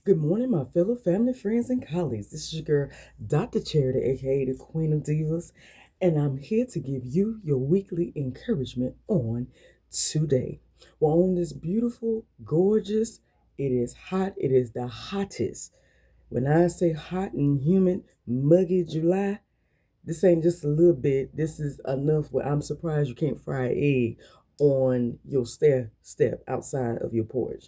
Good morning, my fellow family, friends, and colleagues. This is your girl, Dr. Charity, aka the Queen of Divas, and I'm here to give you your weekly encouragement on today. Well, on this beautiful, gorgeous, it is hot, it is the hottest. When I say hot and humid, muggy July, this ain't just a little bit. This is enough where I'm surprised you can't fry an egg on your step outside of your porch.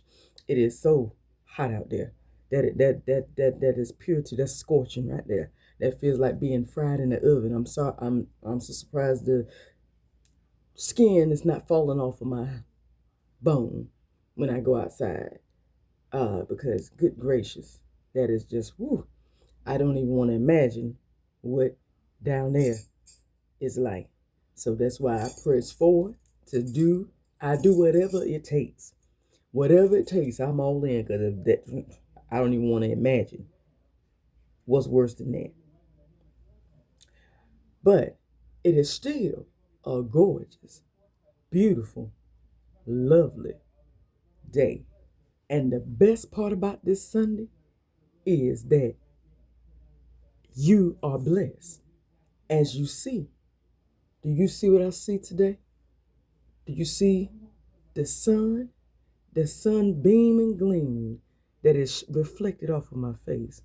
It is so hot out there. That is purity. That's scorching right there. That feels like being fried in the oven. I'm sorry. I'm so surprised the skin is not falling off of my bone when I go outside. Because good gracious, that is just whoo. I don't even want to imagine what down there is like. So that's why I press forward to do. I do whatever it takes. Whatever it takes, I'm all in because of that. I don't even want to imagine what's worse than that. But it is still a gorgeous, beautiful, lovely day. And the best part about this Sunday is that you are blessed. As you see, do you see what I see today? Do you see the sun? The sun beam and gleam that is reflected off of my face,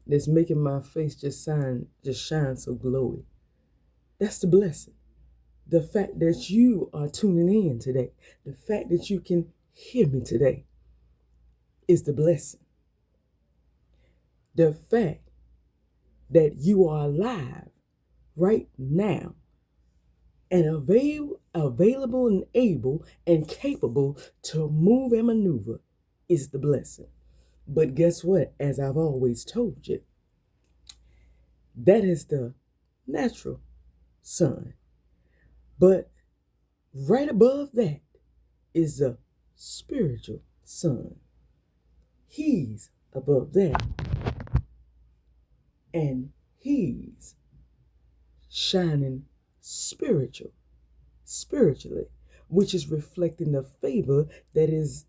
that's making my face just shine so glowy. That's the blessing. The fact that you are tuning in today, the fact that you can hear me today is the blessing. The fact that you are alive right now and available and able and capable to move and maneuver is the blessing. But guess what? As I've always told you, that is the natural sun. But right above that is the spiritual sun. He's above that, and he's shining spiritually, which is reflecting the favor that is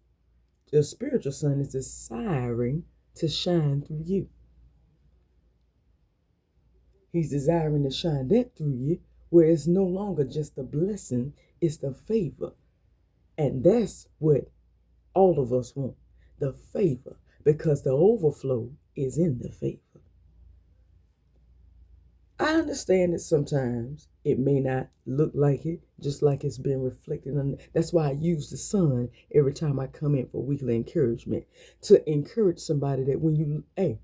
the spiritual sun is desiring to shine through you. He's desiring to shine that through you, where it's no longer just the blessing, it's the favor. And that's what all of us want, the favor, because the overflow is in the favor. I understand that sometimes it may not look like it, just like it's been reflected on. That's why I use the sun every time I come in for weekly encouragement to encourage somebody that when hey,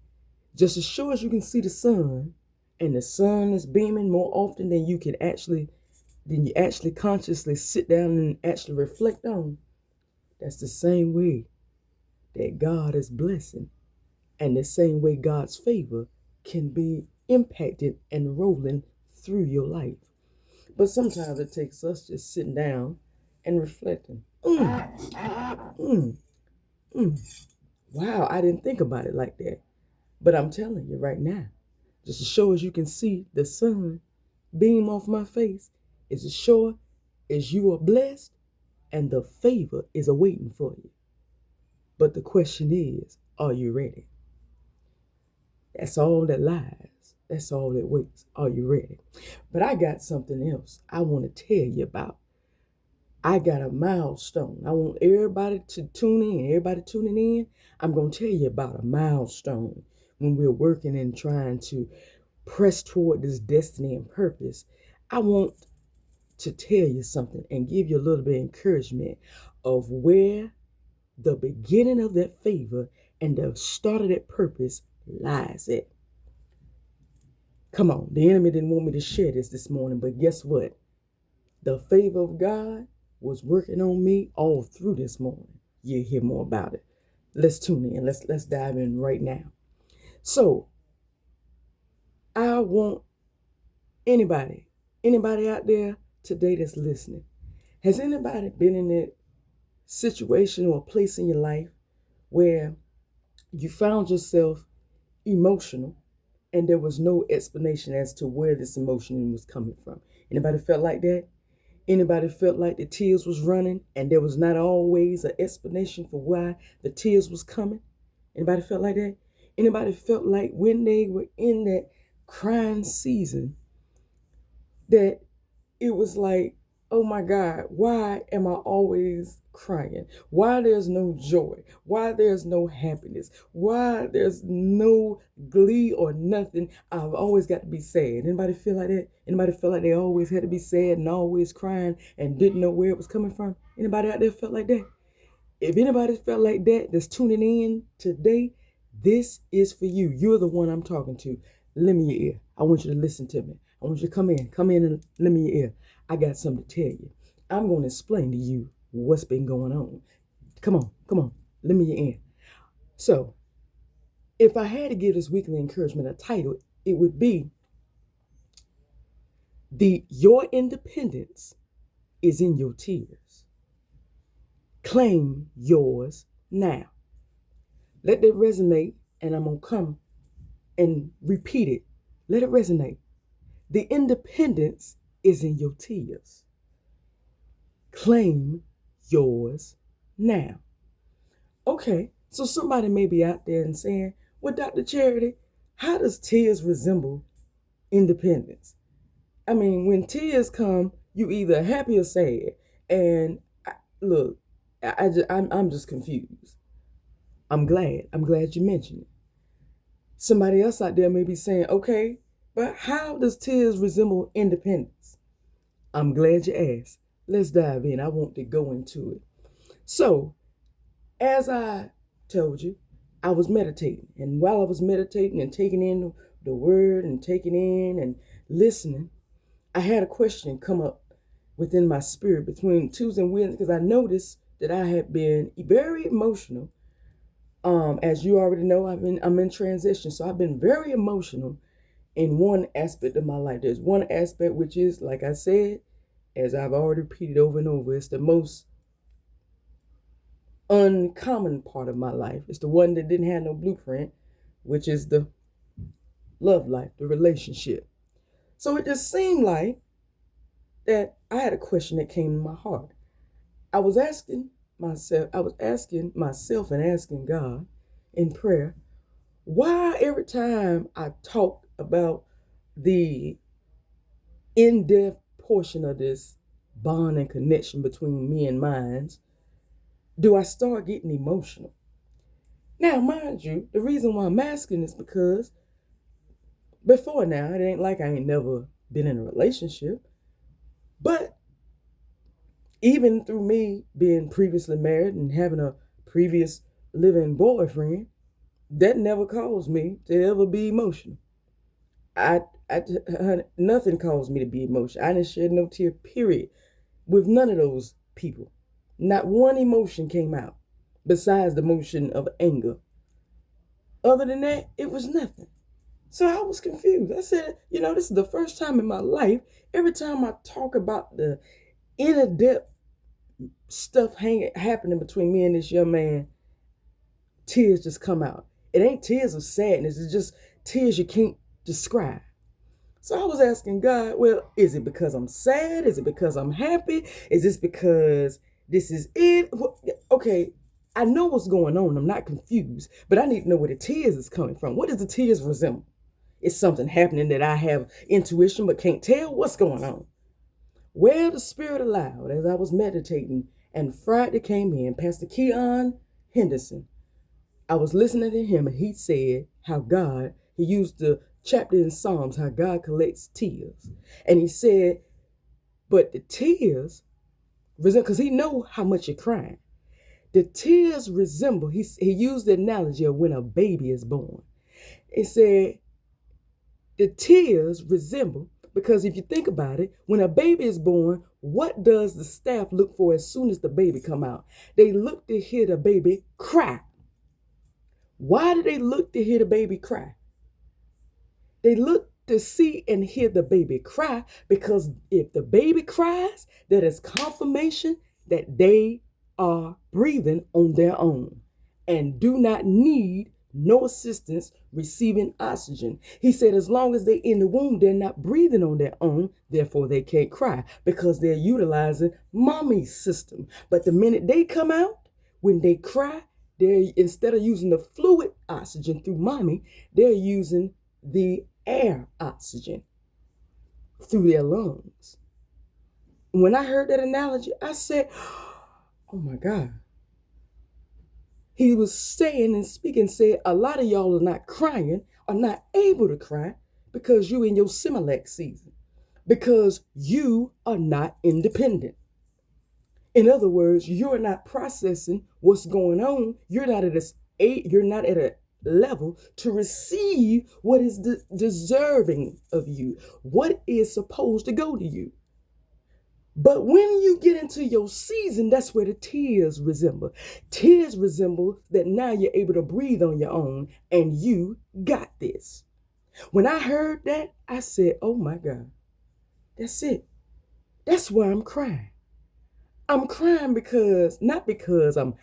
just as sure as you can see the sun, and the sun is beaming more often than you actually consciously sit down and actually reflect on. That's the same way that God is blessing, and the same way God's favor can be impacted and rolling through your life. But sometimes it takes us just sitting down and reflecting. Mm, mm. Wow, I didn't think about it like that. But I'm telling you right now, just as sure as you can see the sun beam off my face, is as sure as you are blessed and the favor is awaiting for you. But the question is, are you ready? That's all that lies. That's all that waits. Are you ready? But I got something else I want to tell you about. I got a milestone. I want everybody to tune in. Everybody tuning in, I'm going to tell you about a milestone when we're working and trying to press toward this destiny and purpose. I want to tell you something and give you a little bit of encouragement of where the beginning of that favor and the start of that purpose lies at. Come on, the enemy didn't want me to share this morning, but guess what? The favor of God was working on me all through this morning. You'll hear more about it. Let's tune in. Let's dive in right now. So I want anybody out there today that's listening. Has anybody been in that situation or place in your life where you found yourself emotional and there was no explanation as to where this emotion was coming from? Anybody felt like that? Anybody felt like the tears was running and there was not always an explanation for why the tears was coming? Anybody felt like that? Anybody felt like when they were in that crying season that it was like, oh my God, why am I always crying? Why there's no joy? Why there's no happiness? Why there's no glee or nothing? I've always got to be sad. Anybody feel like that? Anybody feel like they always had to be sad and always crying and didn't know where it was coming from? Anybody out there felt like that? If anybody felt like that that's tuning in today, this is for you. You're the one I'm talking to. Lend me your ear. I want you to listen to me. I want you to come in and lend me your ear. I got something to tell you. I'm going to explain to you what's been going on. Come on, lend me your ear. So, if I had to give this weekly encouragement a title, it would be Your Independence is in Your Tears. Claim yours now. Let that resonate, and I'm going to come and repeat it. Let it resonate. The independence is in your tears. Claim yours now. Okay, so somebody may be out there and saying, well, Dr. Charity, how does tears resemble independence? I mean, when tears come, you either happy or sad. And look, I'm just confused. I'm glad you mentioned it. Somebody else out there may be saying, okay, but how does tears resemble independence? I'm glad you asked. Let's dive in. I want to go into it. So, as I told you, I was meditating. And while I was meditating and taking in the word and taking in and listening, I had a question come up within my spirit between Tuesday and Wednesday because I noticed that I had been very emotional. As you already know, I'm in transition. So I've been very emotional in one aspect of my life. There's one aspect which is, like I said, as I've already repeated over and over, it's the most uncommon part of my life. It's the one that didn't have no blueprint, which is the love life, the relationship. So it just seemed like that I had a question that came to my heart. I was asking myself and asking God in prayer, why every time I talk about the in-depth portion of this bond and connection between me and mine, do I start getting emotional? Now, mind you, the reason why I'm asking is because before now, it ain't like I ain't never been in a relationship, but even through me being previously married and having a previous living boyfriend, that never caused me to ever be emotional. Nothing caused me to be emotional. I didn't shed no tear, period, with none of those people. Not one emotion came out besides the emotion of anger. Other than that, it was nothing. So I was confused. I said, this is the first time in my life, every time I talk about the inner depth stuff happening between me and this young man, tears just come out. It ain't tears of sadness. It's just tears you can't describe. So I was asking God, well, is it because I'm sad? Is it because I'm happy? Is this because this is it? Okay, I know what's going on. I'm not confused, but I need to know where the tears is coming from. What does the tears resemble? Is something happening that I have intuition but can't tell? What's going on? Well, the Spirit allowed, as I was meditating, and Friday came in, Pastor Keon Henderson. I was listening to him, and he said how he used the chapter in Psalms, how God collects tears. And he said, but the tears, because he know how much you're crying, the tears resemble, he used the analogy of when a baby is born. He said, the tears resemble, because if you think about it, when a baby is born, what does the staff look for as soon as the baby come out? They look to hear the baby cry. Why do they look to hear the baby cry? They look to see and hear the baby cry because if the baby cries, that is confirmation that they are breathing on their own and do not need no assistance receiving oxygen. He said as long as they're in the womb, they're not breathing on their own, therefore they can't cry because they're utilizing mommy's system. But the minute they come out, when they cry, They're, instead of using the fluid oxygen through mommy, they're using the air oxygen through their lungs. When I heard that analogy, I said, oh my God. He was saying and speaking, said, a lot of y'all are not crying, are not able to cry because you in your Similac season, because you are not independent. In other words, you're not processing what's going on. You're not at a level to receive what is deserving of you, what is supposed to go to you. But when you get into your season, that's where the tears resemble. Tears resemble that now you're able to breathe on your own and you got this. When I heard that, I said, oh my God, that's it. That's why I'm crying. I'm crying because, not because I'm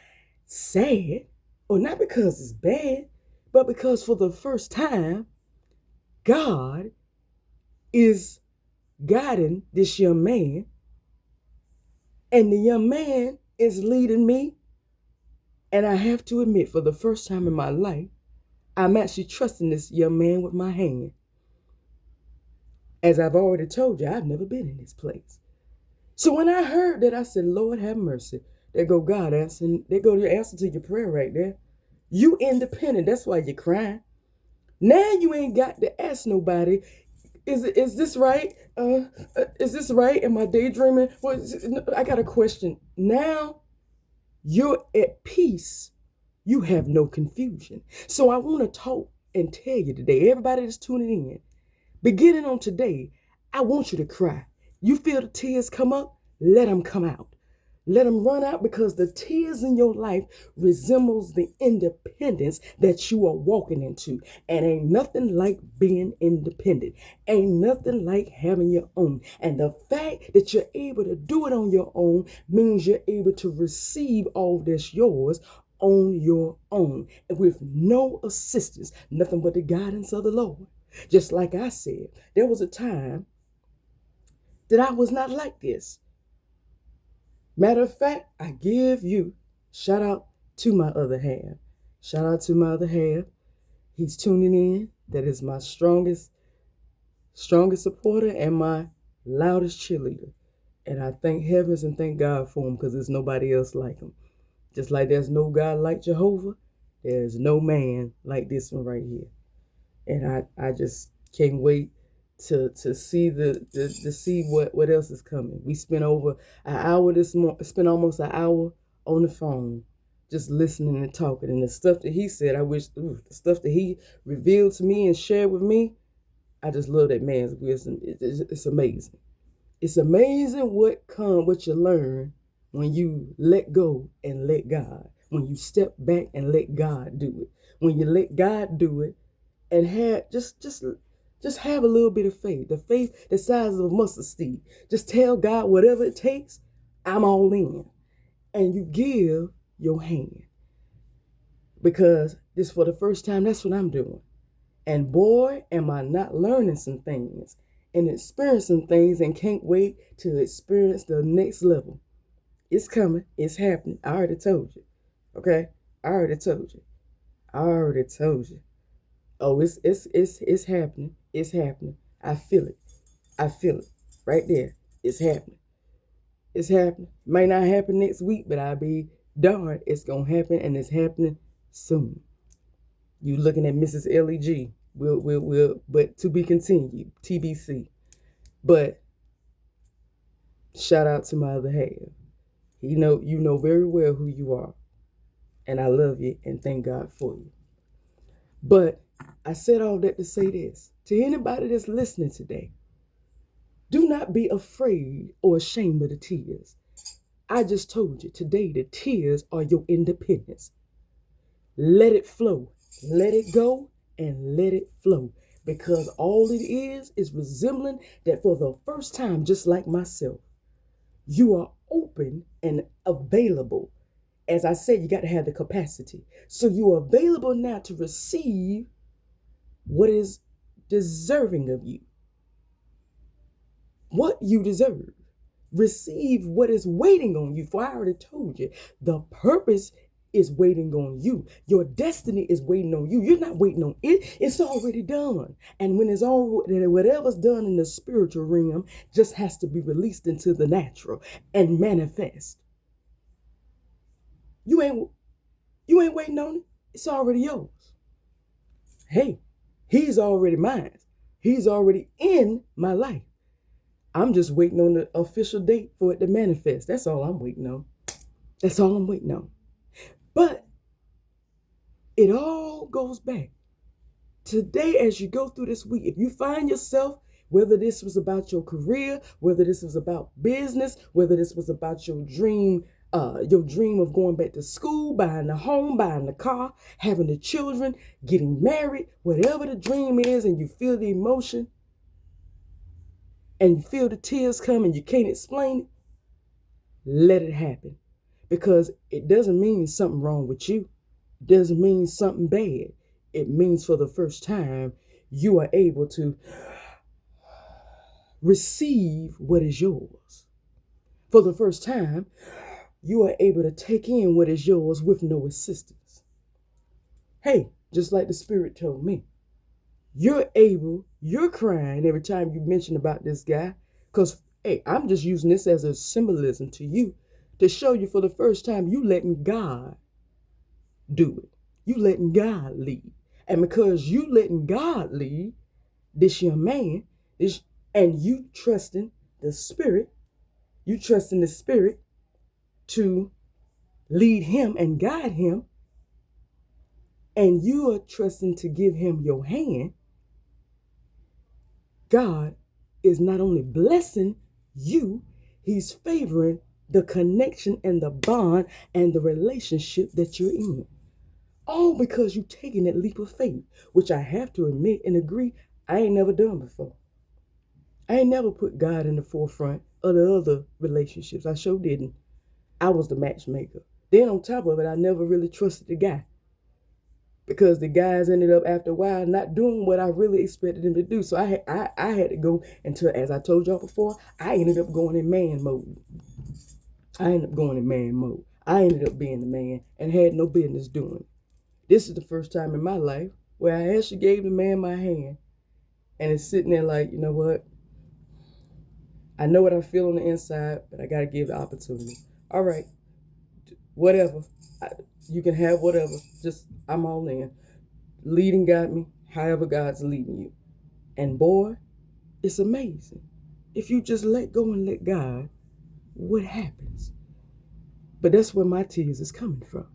sad or not because it's bad, but because for the first time, God is guiding this young man, and the young man is leading me. And I have to admit, for the first time in my life, I'm actually trusting this young man with my hand. As I've already told you, I've never been in this place. So when I heard that, I said, Lord, have mercy. There go God answering. There go your answer to your prayer right there. You independent. That's why you're crying. Now you ain't got to ask nobody, is this right? Is this right? Am I daydreaming? I got a question. Now you're at peace. You have no confusion. So I want to talk and tell you today, everybody that's tuning in, beginning on today, I want you to cry. You feel the tears come up? Let them come out. Let them run out, because the tears in your life resembles the independence that you are walking into. And ain't nothing like being independent. Ain't nothing like having your own. And the fact that you're able to do it on your own means you're able to receive all that's yours on your own with no assistance, nothing but the guidance of the Lord. Just like I said, there was a time that I was not like this. Matter of fact, I give you shout out to my other half. Shout out to my other half. He's tuning in. That is my strongest supporter and my loudest cheerleader. And I thank heavens and thank God for him, because there's nobody else like him. Just like there's no God like Jehovah, there's no man like this one right here. And I just can't wait to see see what else is coming. We spent over an hour this morning, spent almost an hour on the phone, just listening and talking. And the stuff that he said, I wish, the stuff that he revealed to me and shared with me, I just love that man's wisdom. It's amazing. It's amazing what you learn when you let go and let God. When you step back and let God do it. When you let God do it and have just have a little bit of faith. The faith the size of a mustard seed. Just tell God whatever it takes, I'm all in. And you give your hand. Because this for the first time, that's what I'm doing. And boy, am I not learning some things and experiencing things, and can't wait to experience the next level. It's coming. It's happening. I already told you. Okay? I already told you. Oh, it's happening. It's happening. I feel it. I feel it. Right there. It's happening. It's happening. Might not happen next week, but I'll be darned. It's gonna happen, and it's happening soon. You looking at Mrs. LEG. But to be continued. TBC. But shout out to my other half. You know very well who you are. And I love you and thank God for you. But I said all that to say this. To anybody that's listening today, do not be afraid or ashamed of the tears. I just told you today, the tears are your independence. Let it flow. Let it go and let it flow. Because all it is resembling that for the first time, just like myself, you are open and available. As I said, you got to have the capacity. So you are available now to receive what is deserving of you. What you deserve. Receive what is waiting on you. For I already told you, the purpose is waiting on you. Your destiny is waiting on you. You're not waiting on it. It's already done. And when it's all, whatever's done in the spiritual realm just has to be released into the natural and manifest. You ain't waiting on it. It's already yours. Hey, he's already mine. He's already in my life. I'm just waiting on the official date for it to manifest. That's all I'm waiting on. That's all I'm waiting on. But it all goes back. Today, as you go through this week, if you find yourself, whether this was about your career, whether this was about business, whether this was about your dream of going back to school, buying the home, buying the car, having the children, getting married, whatever the dream is, and you feel the emotion and you feel the tears come and you can't explain it, let it happen. Because it doesn't mean something wrong with you. It doesn't mean something bad. It means for the first time, you are able to receive what is yours. For the first time, you are able to take in what is yours with no assistance. Hey, just like the Spirit told me, you're crying every time you mention about this guy. Because, hey, I'm just using this as a symbolism to you to show you for the first time you letting God do it. You letting God lead. And because you letting God lead, this young man, and you trusting the Spirit to lead him and guide him, and you are trusting to give him your hand, God is not only blessing you, he's favoring the connection and the bond and the relationship that you're in. All because you're taking that leap of faith, which I have to admit and agree I ain't never done before. I ain't never put God in the forefront of the other relationships. I sure didn't. I was the matchmaker. Then on top of it, I never really trusted the guy. Because the guys ended up after a while not doing what I really expected them to do. So I had to go until, as I told y'all before, I ended up going in man mode. I ended up being the man and had no business doing it. This is the first time in my life where I actually gave the man my hand, and it's sitting there like, you know what? I know what I feel on the inside, but I got to give the opportunity. All right, whatever. You can have whatever. Just, I'm all in. Lead and guide me however God's leading you. And boy, it's amazing. If you just let go and let God, what happens? But that's where my tears is coming from.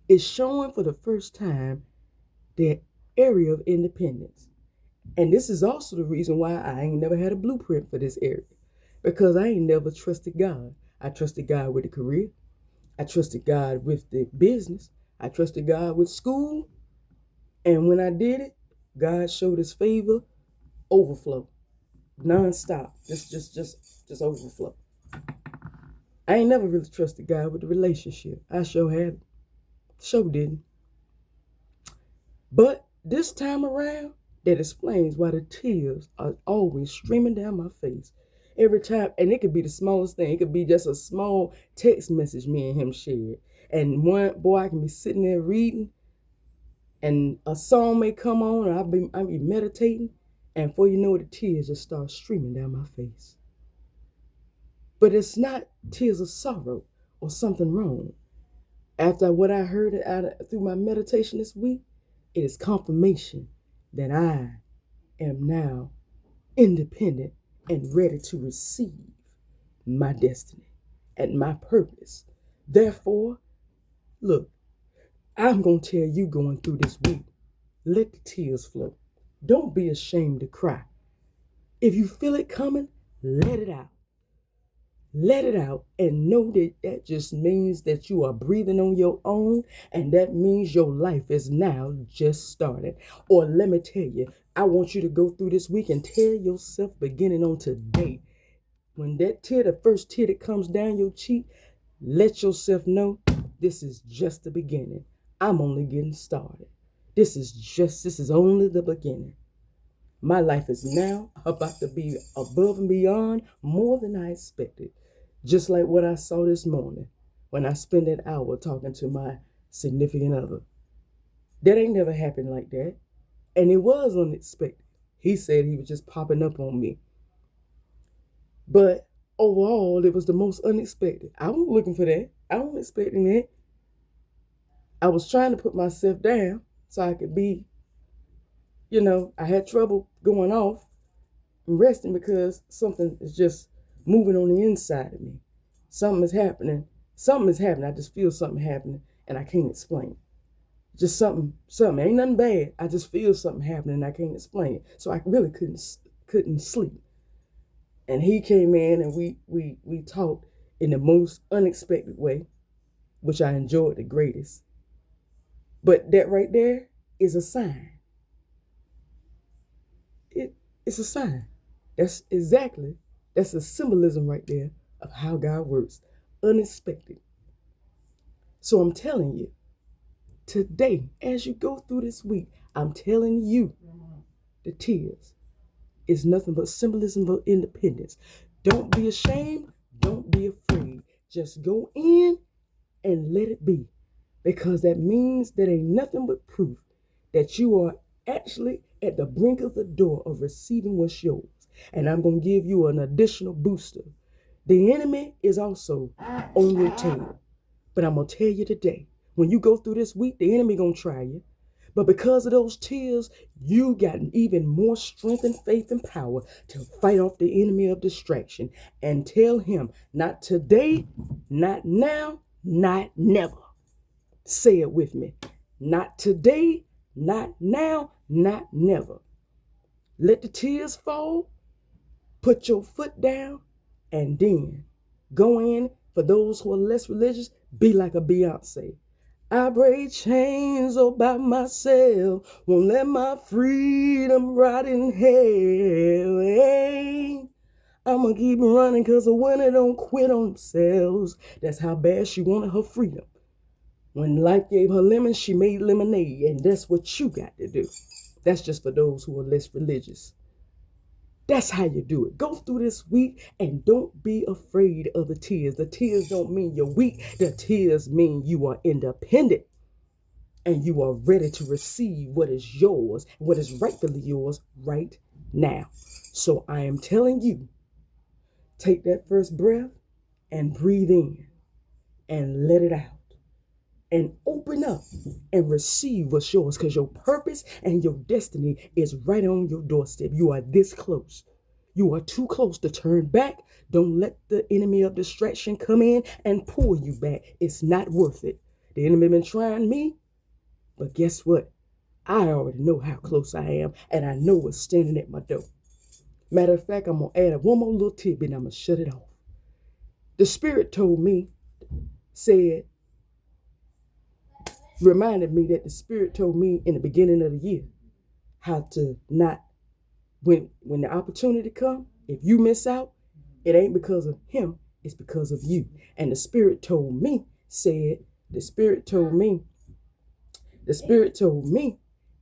It's showing for the first time their area of independence. And this is also the reason why I ain't never had a blueprint for this area. Because I ain't never trusted God. I trusted God with the career. I trusted God with the business. I trusted God with school. And when I did it, God showed his favor, overflow, nonstop, just overflow. I ain't never really trusted God with the relationship. I sure haven't. Sure didn't. But this time around, that explains why the tears are always streaming down my face. Every time, and it could be the smallest thing. It could be just a small text message me and him shared. And one boy, I can be sitting there reading, and a song may come on, and I'll be meditating, and before you know it, the tears just start streaming down my face. But it's not tears of sorrow or something wrong. After what I heard through my meditation this week, it is confirmation that I am now independent and ready to receive my destiny and my purpose. Therefore, look, I'm going to tell you going through this week, let the tears flow. Don't be ashamed to cry. If you feel it coming, let it out. Let it out and know that just means that you are breathing on your own, and that means your life is now just started. Or let me tell you, I want you to go through this week and tell yourself beginning on today, when that tear, the first tear that comes down your cheek, let yourself know this is just the beginning. I'm only getting started. This is only the beginning. My life is now about to be above and beyond more than I expected. Just like what I saw this morning when I spent an hour talking to my significant other. That ain't never happened like that. And it was unexpected. He said he was just popping up on me. But overall, it was the most unexpected. I wasn't looking for that. I wasn't expecting that. I was trying to put myself down so I could be, I had trouble going off and resting because something is just moving on the inside of me. Something is happening. Something is happening. I just feel something happening and I can't explain it. Just something. Ain't nothing bad. I just feel something happening and I can't explain it. So I really couldn't sleep. And he came in and we talked in the most unexpected way, which I enjoyed the greatest. But that right there is a sign. It's a sign. That's a symbolism right there of how God works. Unexpected. So I'm telling you, today, as you go through this week, I'm telling you, the tears is nothing but symbolism of independence. Don't be ashamed. Don't be afraid. Just go in and let it be. Because that means that ain't nothing but proof that you are actually at the brink of the door of receiving what's yours. And I'm going to give you an additional booster. The enemy is also on your tail. But I'm going to tell you today, when you go through this week, the enemy going to try you. But because of those tears, you got even more strength and faith and power to fight off the enemy of distraction and tell him, not today, not now, not never. Say it with me. Not today, not now, not never. Let the tears fall, put your foot down, and then go in. For those who are less religious, be like a Beyonce. I break chains all by myself, won't let my freedom rot in hell. Hey, I'ma keep running cause a winner don't quit on themselves. That's how bad she wanted her freedom. When life gave her lemons, she made lemonade, and that's what you got to do. That's just for those who are less religious. That's how you do it. Go through this week and don't be afraid of the tears. The tears don't mean you're weak. The tears mean you are independent and you are ready to receive what is yours, what is rightfully yours right now. So I am telling you, take that first breath and breathe in and let it out. And open up and receive what's yours, because your purpose and your destiny is right on your doorstep. You are this close. You are too close to turn back. Don't let the enemy of distraction come in and pull you back. It's not worth it. The enemy been trying me, but guess what? I already know how close I am, and I know what's standing at my door. Matter of fact, I'm going to add one more little tidbit and I'm going to shut it off. The Spirit told me, reminded me that the Spirit told me in the beginning of the year how to not, when the opportunity comes, if you miss out, it ain't because of him, it's because of you. And the Spirit told me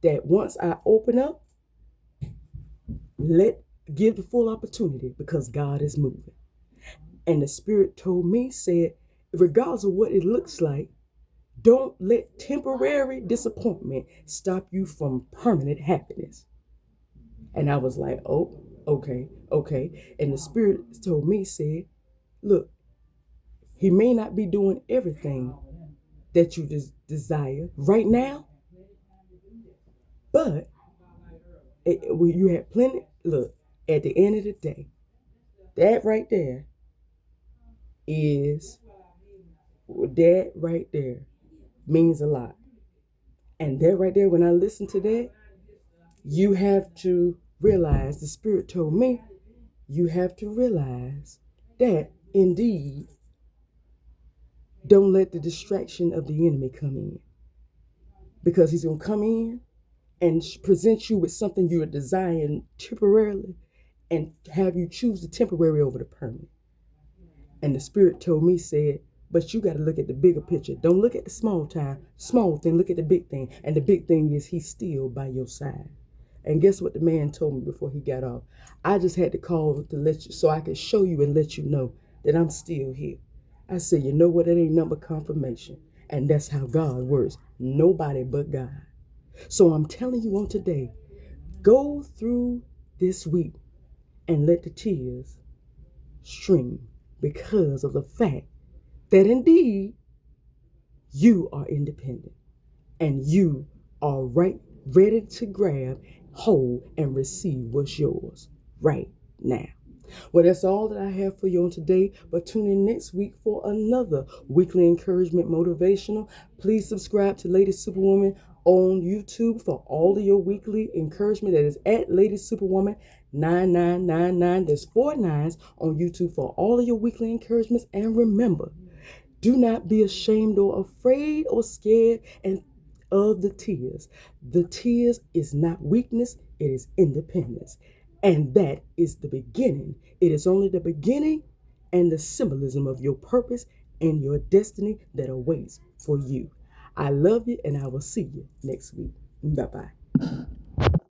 that once I open up, give the full opportunity, because God is moving. And the Spirit told me, regardless of what it looks like, don't let temporary disappointment stop you from permanent happiness. And I was like, oh, okay. And the Spirit told me, look, he may not be doing everything that you desire right now, but you have plenty. Look, at the end of the day, that right there means a lot. And that right there, when I listen to that, you have to realize, the Spirit told me, you have to realize that indeed, don't let the distraction of the enemy come in. Because he's going to come in and present you with something you're desiring temporarily and have you choose the temporary over the permanent. And the Spirit told me, but you got to look at the bigger picture. Don't look at the small thing, look at the big thing. And the big thing is he's still by your side. And guess what the man told me before he got off? I just had to call to let you, so I could show you and let you know that I'm still here. I said, you know what? It ain't number confirmation. And that's how God works. Nobody but God. So I'm telling you on today, go through this week and let the tears stream because of the fact that indeed you are independent and you are ready to grab hold and receive what's yours right now. Well, that's all that I have for you on today, but tune in next week for another weekly encouragement motivational. Please subscribe to Lady Superwoman on YouTube for all of your weekly encouragement. That is at Lady Superwoman 9999. There's 4 nines on YouTube for all of your weekly encouragements. And remember, do not be ashamed or afraid or scared of the tears. The tears is not weakness, it is independence. And that is the beginning. It is only the beginning and the symbolism of your purpose and your destiny that awaits for you. I love you, and I will see you next week. Bye-bye.